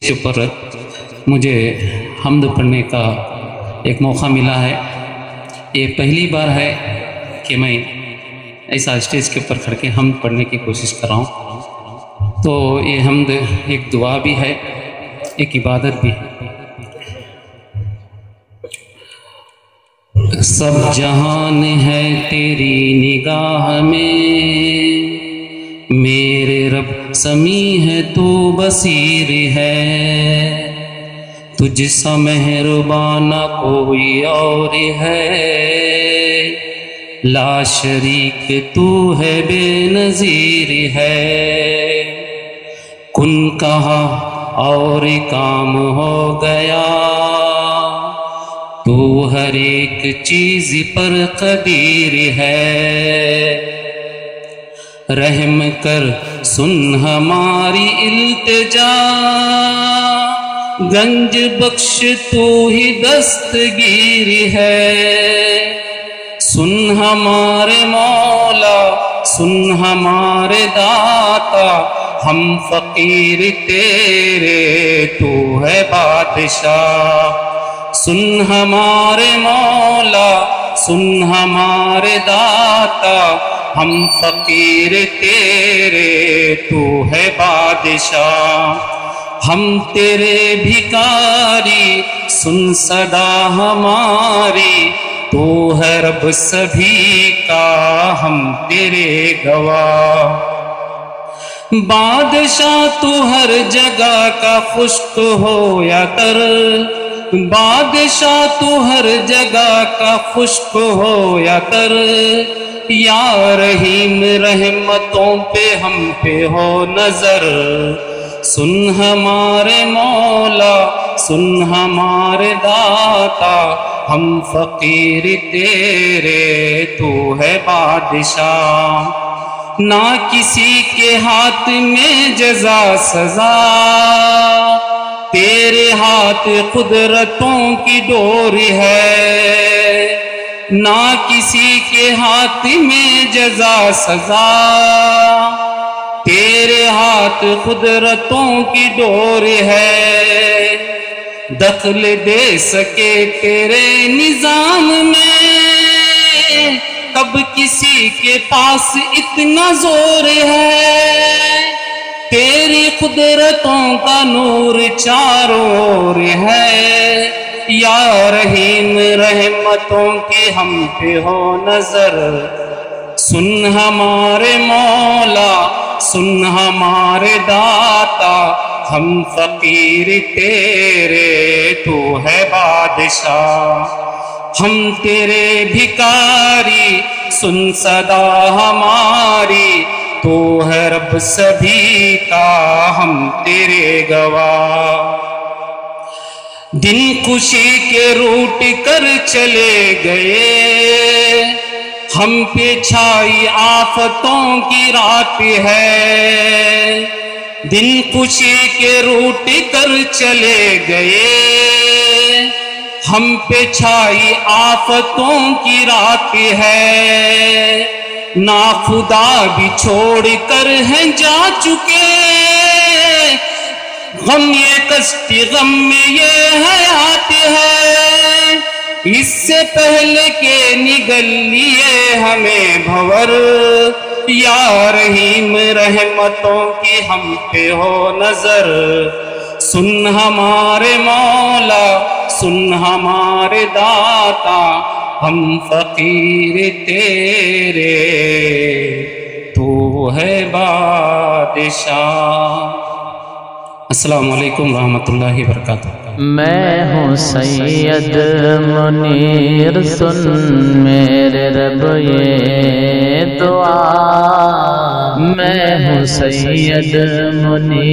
کے اوپر مجھے حمد پڑھنے کا ایک موقع ملا ہے۔ یہ پہلی بار ہے کہ میں ایسا اسٹیج کے اوپر کھڑ کے حمد پڑھنے کی کوشش کر رہا ہوں، تو یہ حمد ایک دعا بھی ہے، ایک عبادت بھی ہے۔ سب جہان ہے تیری نگاہ میں، میرے رب سمیع ہے تو بصیر ہے، تجھ سا مہربان نہ کوئی اور ہے، لا شریک تو ہے بے نظیر ہے۔ کن کہا اور کام ہو گیا، تو ہر ایک چیز پر قدیر ہے، رحم کر سن ہماری التجا، گنج بخش تو ہی دستگیر ہے، سن ہمارے مولا سن ہمارے داتا، ہم فقیر تیرے تو ہے بادشاہ، سن ہمارے مولا سن ہمارے داتا، ہم فقیر تیرے تو ہے بادشاہ، ہم تیرے بھکاری سن صدا ہماری، تو ہے رب سبھی کا ہم تیرے گواہ، بادشاہ تو ہر جگہ کا خشک ہو یا تر، بادشاہ تو ہر جگہ کا خشک ہو یا تر، یا رحیم رحمتوں پہ ہم پہ ہو نظر، سن ہمارے مولا سن ہمارے داتا، ہم فقیر تیرے تو ہے بادشاہ، نہ کسی کے ہاتھ میں جزا سزا، تیرے ہاتھ قدرتوں کی ڈور ہے، نہ کسی کے ہاتھ میں جزا سزا، تیرے ہاتھ قدرتوں کی ڈور ہے، دخل دے سکے تیرے نظام میں، کب کسی کے پاس اتنا زور ہے، تیری قدرتوں کا نور چاروں اور ہے، یا رحیم رحمتوں کی ہم پہ ہو نظر، سن ہمارے مولا سن ہمارے داتا، ہم فقیر تیرے تو ہے بادشاہ، ہم تیرے بھکاری سن صدا ہماری، تو ہے رب سبھی کا ہم تیرے گواہ، دن خوشی کے روٹ کر چلے گئے، ہم پہ چھائی آفتوں کی رات ہے، دن خوشی کے روٹ کر چلے گئے، ہم پہ چھائی آفتوں کی رات ہے، ناخدا بھی چھوڑ کر ہیں جا چکے، غم یہ کشتی غم میں یہ حیات ہے، اس سے پہلے کہ نگل لیے ہمیں بھور، یا رحیم رحمتوں کی ہم پہ ہو نظر، سن ہمارے مولا سن ہمارے داتا، ہم فقیر تیرے تو ہے بادشاہ۔ السلام علیکم ورحمۃ اللہ وبرکاتہ۔ میں ہوں سید منیر سن میرے رب یہ دعا، میں ہوں سید منیر